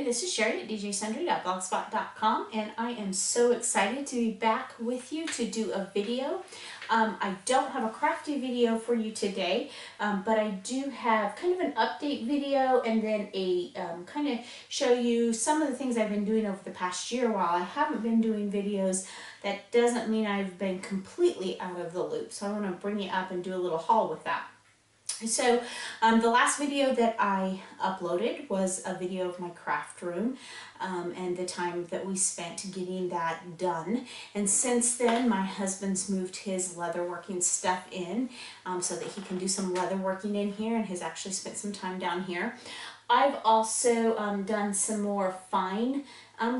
this is Sherry at djsundry.blogspot.com, and I am so excited to be back with you to do a video. I don't have a crafty video for you today, but I do have kind of an update video and then a kind of show you some of the things I've been doing over the past year. While I haven't been doing videos, that doesn't mean I've been completely out of the loop. So I want to bring you up and do a little haul with that. So the last video that I uploaded was a video of my craft room and the time that we spent getting that done. And since then, my husband's moved his leatherworking stuff in so that he can do some leatherworking in here, and has actually spent some time down here. I've also done some more fine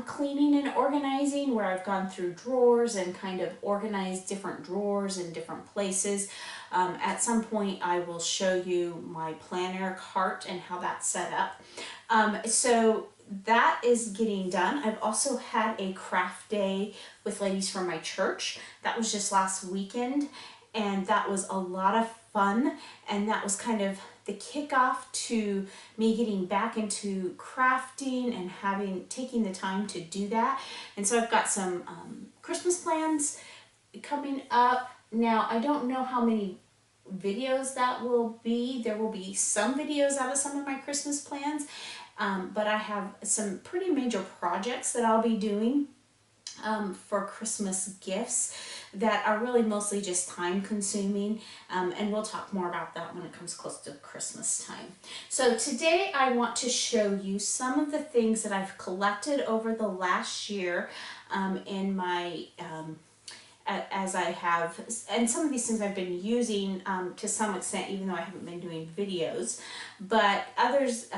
cleaning and organizing, where I've gone through drawers and kind of organized different drawers in different places. At some point I will show you my planner cart and how that's set up. So that is getting done. I've also had a craft day with ladies from my church. That was just last weekend, and that was a lot of fun, and that was kind of the kickoff to me getting back into crafting and taking the time to do that. And so I've got some Christmas plans coming up. Now, I don't know how many videos that will be. There will be some videos out of some of my Christmas plans, but I have some pretty major projects that I'll be doing for Christmas gifts that are really mostly just time consuming, and we'll talk more about that when it comes close to Christmas time. So today I want to show you some of the things that I've collected over the last year in my as I have, and some of these things I've been using to some extent, even though I haven't been doing videos, but others,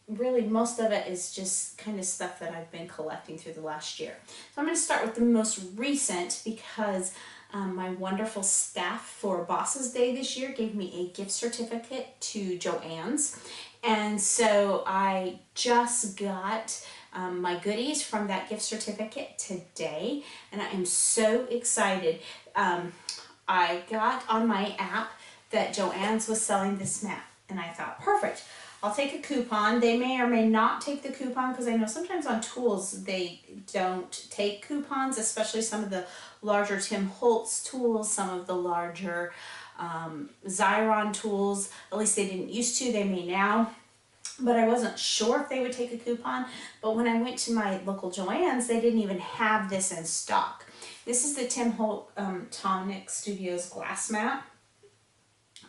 really most of it is just kind of stuff that I've been collecting through the last year. So I'm going to start with the most recent, because my wonderful staff for Bosses Day this year gave me a gift certificate to Joann's, and so I just got my goodies from that gift certificate today, and I am so excited. I got on my app that Joann's was selling this mat, and I thought, perfect, I'll take a coupon. They may or may not take the coupon, because I know sometimes on tools they don't take coupons, especially some of the larger Tim Holtz tools, some of the larger Xyron tools. At least they didn't used to, they may now. But I wasn't sure if they would take a coupon. But when I went to my local Joann's, they didn't even have this in stock. This is the Tim Holtz Tonic Studios glass mat.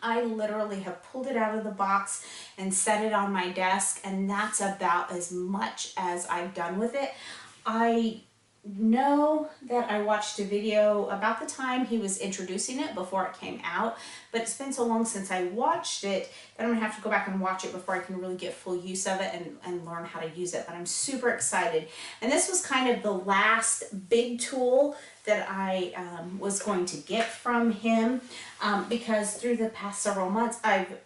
I literally have pulled it out of the box and set it on my desk, and that's about as much as I've done with it. I know that I watched a video about the time he was introducing it before it came out, but it's been so long since I watched it that I'm gonna have to go back and watch it before I can really get full use of it and learn how to use it. But I'm super excited. And this was kind of the last big tool that I was going to get from him, because through the past several months I've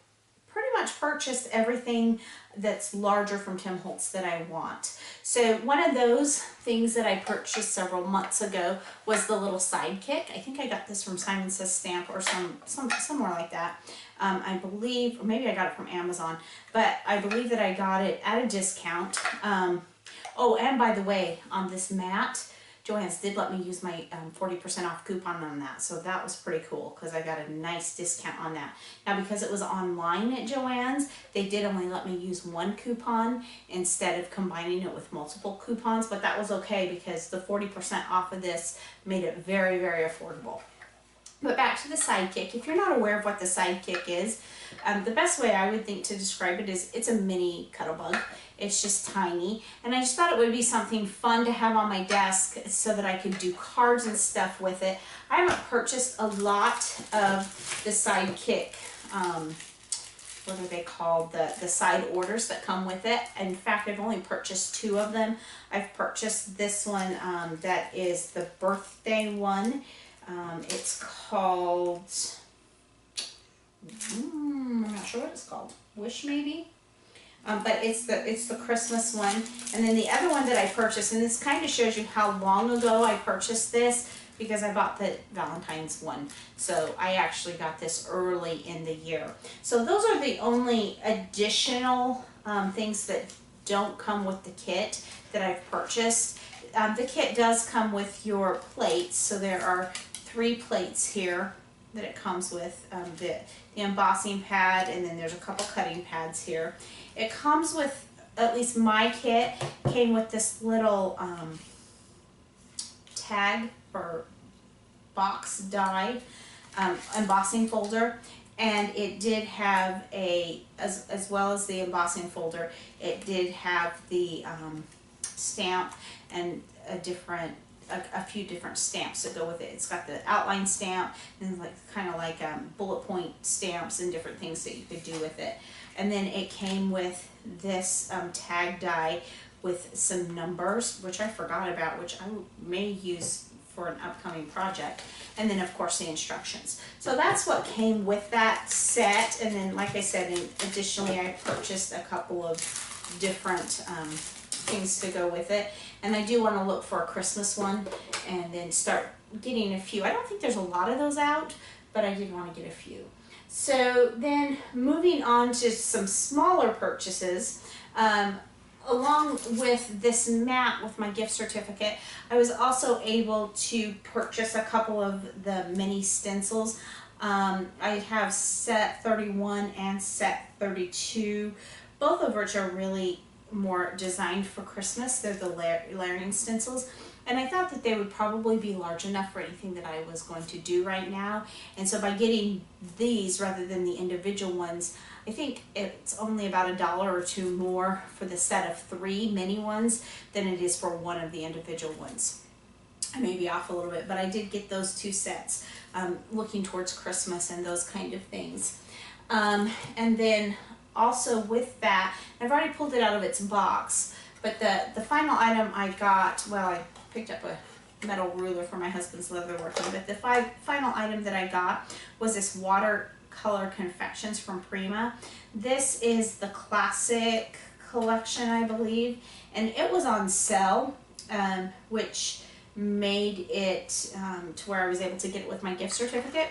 pretty much purchased everything that's larger from Tim Holtz that I want. So one of those things that I purchased several months ago was the little sidekick. I think I got this from Simon Says Stamp or somewhere like that. I believe, or maybe I got it from Amazon, but I believe that I got it at a discount. Oh, and by the way, on this mat, Joann's did let me use my 40% off coupon on that, so that was pretty cool, because I got a nice discount on that. Now, because it was online at Joann's, they did only let me use one coupon instead of combining it with multiple coupons, but that was okay, because the 40% off of this made it very, very affordable. But back to the sidekick. If you're not aware of what the sidekick is, the best way I would think to describe it is it's a mini Cuttlebug. It's just tiny, and I just thought it would be something fun to have on my desk so that I could do cards and stuff with it. I haven't purchased a lot of the sidekick, what are they called, the side orders that come with it. In fact, I've only purchased 2 of them. I've purchased this one that is the birthday one. It's called, I'm not sure what it's called, Wish maybe? But it's the Christmas one. And then the other one that I purchased, and this kind of shows you how long ago I purchased this, because I bought the Valentine's one. So I actually got this early in the year. So those are the only additional things that don't come with the kit that I've purchased. The kit does come with your plates, so there are 3 plates here that it comes with, the embossing pad, and then there's a couple cutting pads here. It comes with, at least my kit, came with this little tag or box die embossing folder, and it did have as well as the embossing folder, it did have the stamp and a few different stamps that go with it. It's got the outline stamp and kind of like bullet point stamps and different things that you could do with it. And then it came with this tag die with some numbers, which I forgot about, which I may use for an upcoming project. And then of course the instructions. So that's what came with that set. And then, like I said, additionally I purchased a couple of different things to go with it. And I do want to look for a Christmas one and then start getting a few. I don't think there's a lot of those out, but I did want to get a few. So then moving on to some smaller purchases, along with this mat with my gift certificate, I was also able to purchase a couple of the mini stencils. I have set 31 and set 32, both of which are really more designed for Christmas. They're the layering stencils, and I thought that they would probably be large enough for anything that I was going to do right now. And so by getting these rather than the individual ones, I think it's only about $1 or $2 more for the set of 3 mini ones than it is for one of the individual ones. I may be off a little bit, but I did get those 2 sets, looking towards Christmas and those kind of things. And then also with that, I've already pulled it out of its box, but the final item I got, well, I picked up a metal ruler for my husband's leatherworking, but the final item that I got was this watercolor confections from Prima. This is the classic collection, I believe, and it was on sale, which made it to where I was able to get it with my gift certificate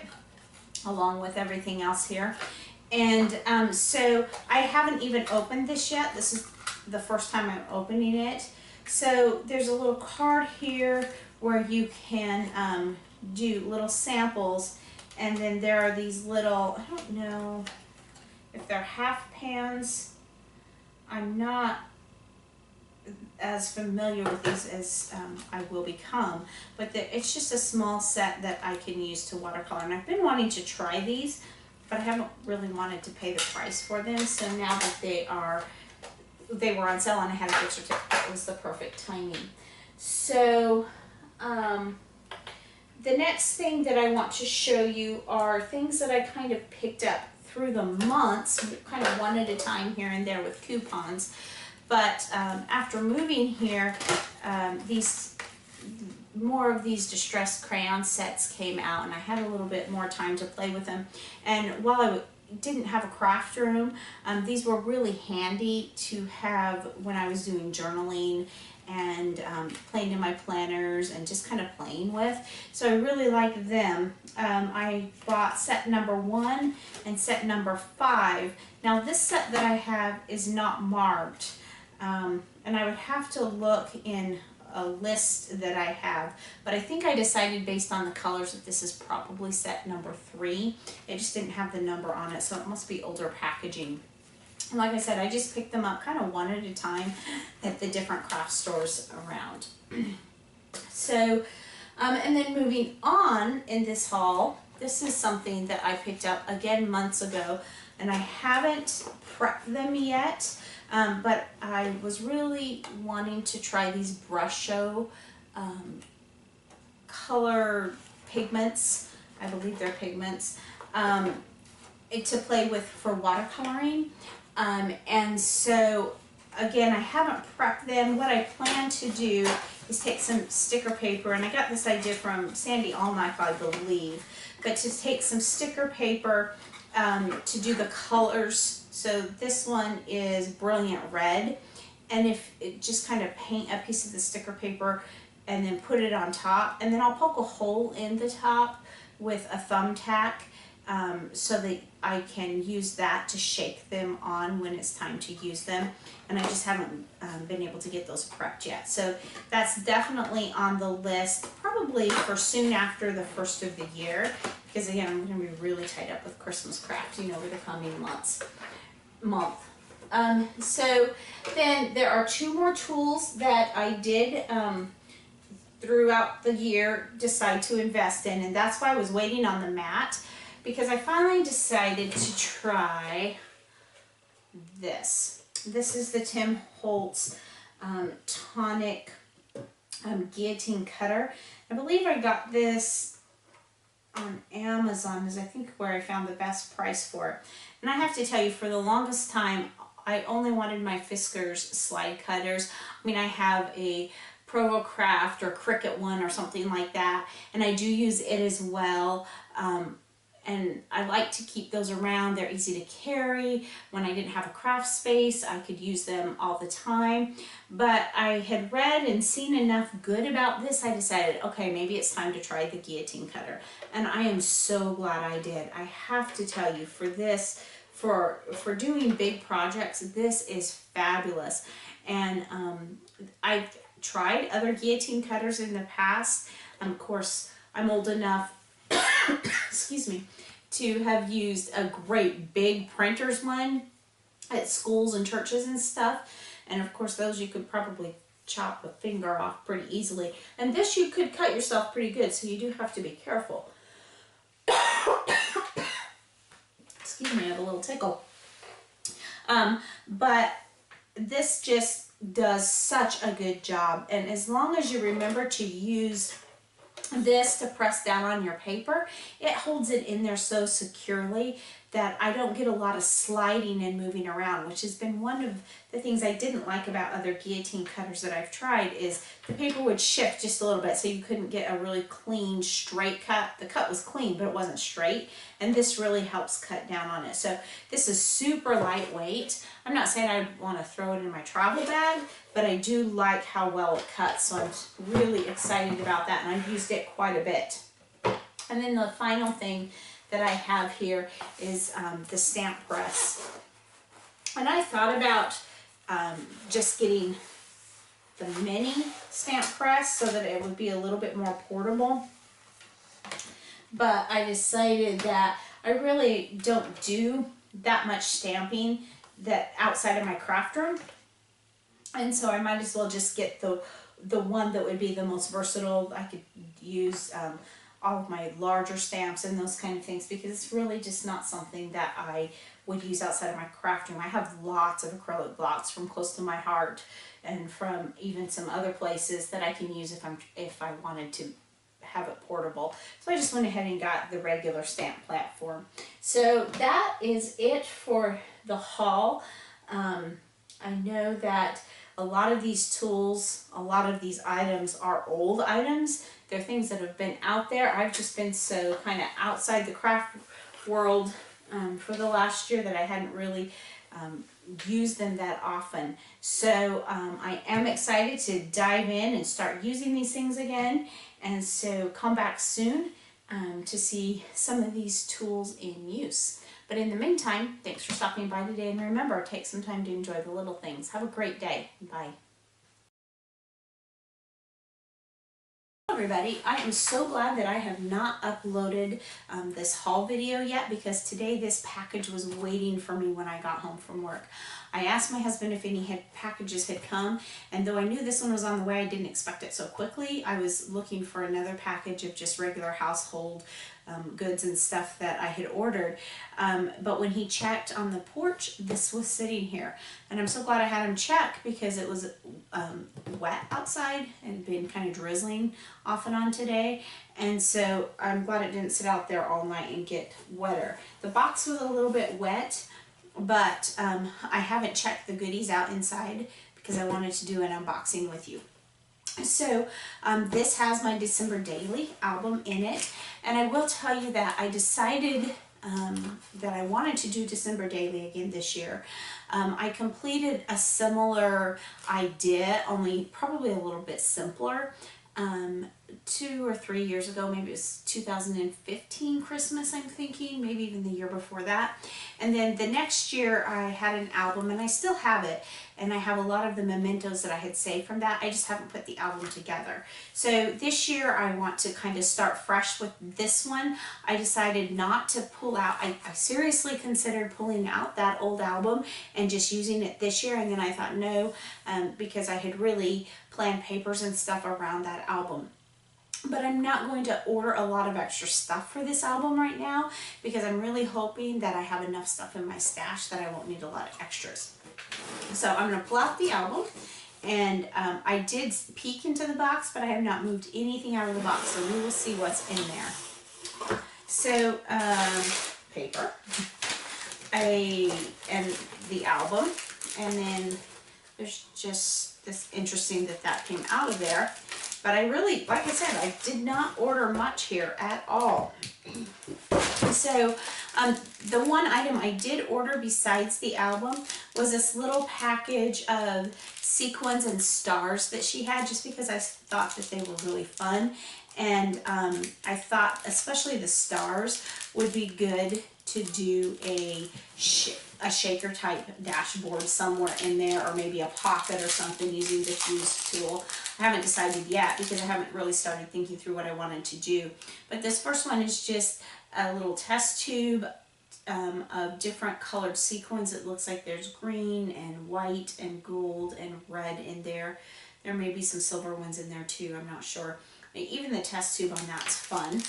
along with everything else here. And so I haven't even opened this yet. This is the first time I'm opening it. So there's a little card here where you can do little samples, and then there are these little, I don't know if they're half pans. I'm not as familiar with these as I will become, but it's just a small set that I can use to watercolor. And I've been wanting to try these, but I haven't really wanted to pay the price for them. So now that they were on sale and I had a gift certificate, it was the perfect timing. So the next thing that I want to show you are things that I kind of picked up through the months, kind of one at a time here and there with coupons. But after moving here, more of these distressed crayon sets came out, and I had a little bit more time to play with them. And while I didn't have a craft room, these were really handy to have when I was doing journaling and playing in my planners and just kind of playing with. So I really like them. I bought set number 1 and set number 5. Now this set that I have is not marked, and I would have to look in a list that I have, but I think I decided based on the colors that this is probably set number 3. It just didn't have the number on it, so it must be older packaging. And like I said, I just picked them up kind of one at a time at the different craft stores around. So, and then moving on in this haul, this is something that I picked up again months ago, and I haven't prepped them yet. But I was really wanting to try these Brush Show color pigments. I believe they're pigments to play with for watercoloring. And so again, I haven't prepped them. What I plan to do is take some sticker paper, and I got this idea from Sandy Allknife, I believe, but to take some sticker paper to do the colors. So this one is Brilliant Red, and if it just kind of paint a piece of the sticker paper and then put it on top, and then I'll poke a hole in the top with a thumbtack so that I can use that to shake them on when it's time to use them. And I just haven't been able to get those prepped yet. So that's definitely on the list, probably for soon after the first of the year, because again, I'm going to be really tied up with Christmas crafts, you know, over the coming month. So then there are 2 more tools that I did throughout the year decide to invest in, and that's why I was waiting on the mat, because I finally decided to try this. This is the Tim Holtz Tonic guillotine cutter. I believe I got this on Amazon, is I think where I found the best price for it. And I have to tell you, for the longest time, I only wanted my Fiskars slide cutters. I mean, I have a Provo Craft or Cricut one or something like that, and I do use it as well. And I like to keep those around. They're easy to carry. When I didn't have a craft space, I could use them all the time. But I had read and seen enough good about this, I decided, okay, maybe it's time to try the guillotine cutter. And I am so glad I did. I have to tell you, for this, for doing big projects, this is fabulous. And I've tried other guillotine cutters in the past. Of course, I'm old enough excuse me, to have used a great big printer's one at schools and churches and stuff. And of course, those you could probably chop a finger off pretty easily. And this you could cut yourself pretty good, so you do have to be careful. Excuse me, I have a little tickle. But this just does such a good job. And as long as you remember to use this to press down on your paper, it holds it in there so securely that I don't get a lot of sliding and moving around, which has been one of the things I didn't like about other guillotine cutters that I've tried, is the paper would shift just a little bit, so you couldn't get a really clean, straight cut. The cut was clean, but it wasn't straight, and this really helps cut down on it. So this is super lightweight. I'm not saying I want to throw it in my travel bag, but I do like how well it cuts, so I'm really excited about that, and I've used it quite a bit. And then the final thing that I have here is the stamp press. And I thought about just getting the mini stamp press so that it would be a little bit more portable. But I decided that I really don't do that much stamping that outside of my craft room. And so I might as well just get the one that would be the most versatile. I could use all of my larger stamps and those kind of things, because it's really just not something that I would use outside of my craft room. I have lots of acrylic blocks from Close to My Heart and from even some other places that I can use if I wanted to have it portable. So I just went ahead and got the regular stamp platform. So that is it for the haul. I know that a lot of these tools, a lot of these items are old items. They're things that have been out there. I've just been so kind of outside the craft world for the last year that I hadn't really used them that often. So I am excited to dive in and start using these things again. And so come back soon to see some of these tools in use. But in the meantime, thanks for stopping by today, and remember, take some time to enjoy the little things. Have a great day. Bye. Hello everybody, I am so glad that I have not uploaded this haul video yet, because today this package was waiting for me when I got home from work. I asked my husband if any packages had come, and though I knew this one was on the way, I didn't expect it so quickly. I was looking for another package of just regular household goods and stuff that I had ordered, but when he checked on the porch, this was sitting here, and I'm so glad I had him check, because it was wet outside and been kind of drizzling off and on today, and so I'm glad it didn't sit out there all night and get wetter. The box was a little bit wet, but I haven't checked the goodies out inside because I wanted to do an unboxing with you. So this has my December Daily album in it, and I will tell you that I decided that I wanted to do December Daily again this year. I completed a similar idea, only probably a little bit simpler, 2 or 3 years ago, maybe it was 2015 Christmas, I'm thinking, maybe even the year before that. And then the next year I had an album, and I still have it, and I have a lot of the mementos that I had saved from that. I just haven't put the album together. So this year I want to kind of start fresh with this one. I decided not to pull out, I seriously considered pulling out that old album and just using it this year, and then I thought no, because I had really planned papers and stuff around that album. But I'm not going to order a lot of extra stuff for this album right now, because I'm really hoping that I have enough stuff in my stash that I won't need a lot of extras. So I'm going to pull out the album, and I did peek into the box, but I have not moved anything out of the box, so we will see what's in there. So paper, and the album, and then there's just this interesting that came out of there. But I really, like I said, I did not order much here at all. So the one item I did order besides the album was this little package of sequins and stars that she had, just because I thought that they were really fun. And I thought especially the stars would be good to do a shaker type dashboard somewhere in there, or maybe a pocket or something using the fuse tool. I haven't decided yet because I haven't really started thinking through what I wanted to do. But this first one is just a little test tube of different colored sequins. It looks like there's green and white and gold and red in there. There may be some silver ones in there too, I'm not sure. Even the test tube on that's fun.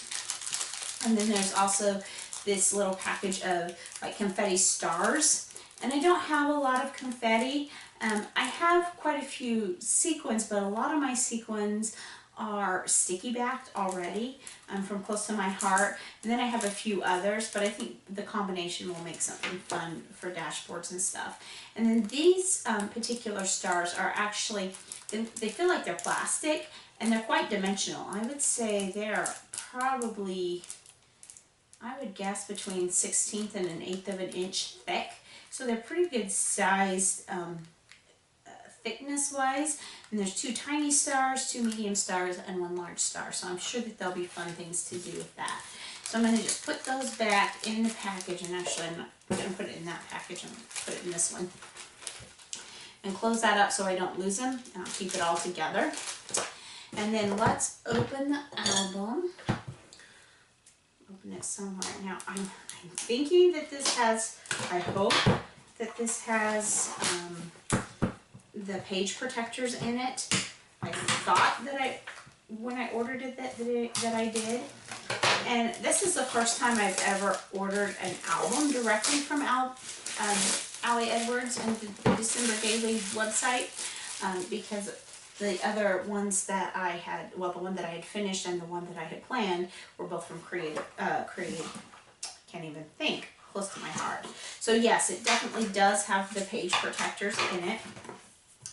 And then there's also this little package of like confetti stars. And I don't have a lot of confetti. I have quite a few sequins, but a lot of my sequins are sticky backed already from Close to My Heart. And then I have a few others, but I think the combination will make something fun for dashboards and stuff. And then these particular stars are actually, they feel like they're plastic, and they're quite dimensional. I would say they're probably, I would guess, between 1/16 and 1/8 of an inch thick. So they're pretty good sized thickness wise. And there's 2 tiny stars, 2 medium stars, and 1 large star. So I'm sure that there'll be fun things to do with that. So I'm going to just put those back in the package. And actually I'm not going to put it in that package. I'm going to put it in this one. And close that up so I don't lose them. And I'll keep it all together. And then let's open the album. Open it somewhere. Now I'm thinking that this has, I hope that this has the page protectors in it. I thought that when I ordered it that I did. And this is the first time I've ever ordered an album directly from Ali Edwards and the December Daily website, because the other ones that I had, well, the one that I had finished and the one that I had planned were both from Creative, can't even think, Close to My Heart. So yes, it definitely does have the page protectors in it.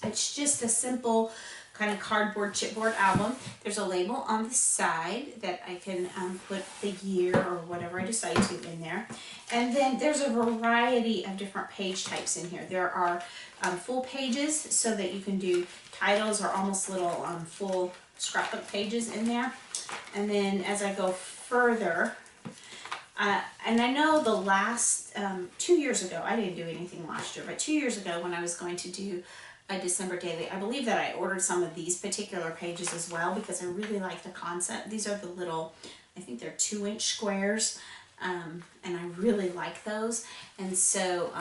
It's just a simple kind of cardboard chipboard album. There's a label on the side that I can put the year or whatever I decide to in there. And then there's a variety of different page types in here. There are full pages so that you can do titles or almost little full scrapbook pages in there. And then as I go further, and I know the last 2 years ago, I didn't do anything last year, but 2 years ago when I was going to do a December Daily, I believe that I ordered some of these particular pages as well because I really like the concept. These are the little, I think they're 2-inch squares, and I really like those. And so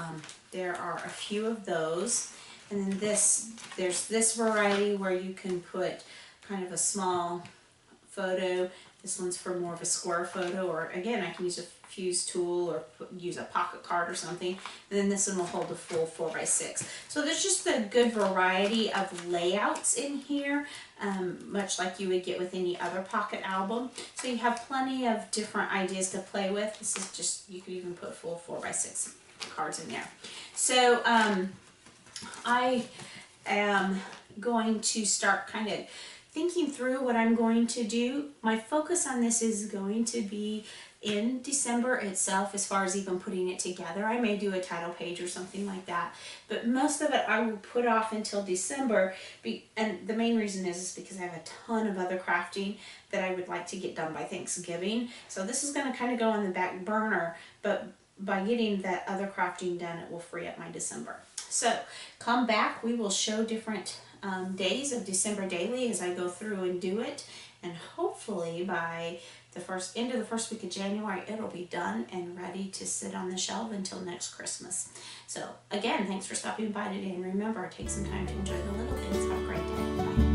there are a few of those. And then there's this variety where you can put kind of a small photo. This one's for more of a square photo, or again, I can use a fuse tool or use a pocket card or something. And then this one will hold a full 4x6. So there's just a good variety of layouts in here, much like you would get with any other pocket album. So you have plenty of different ideas to play with. This is just, you could even put full 4x6 cards in there. So I am going to start kind of thinking through what I'm going to do. My focus on this is going to be in December itself as far as even putting it together. I may do a title page or something like that, but most of it I will put off until December. And the main reason is because I have a ton of other crafting that I would like to get done by Thanksgiving. So this is going to kind of go on the back burner, but by getting that other crafting done, it will free up my December. So come back, we will show different days of December daily as I go through and do it, and hopefully by the end of the first week of January, it'll be done and ready to sit on the shelf until next Christmas. So again, thanks for stopping by today, and remember, take some time to enjoy the little things. Have a great day. Bye.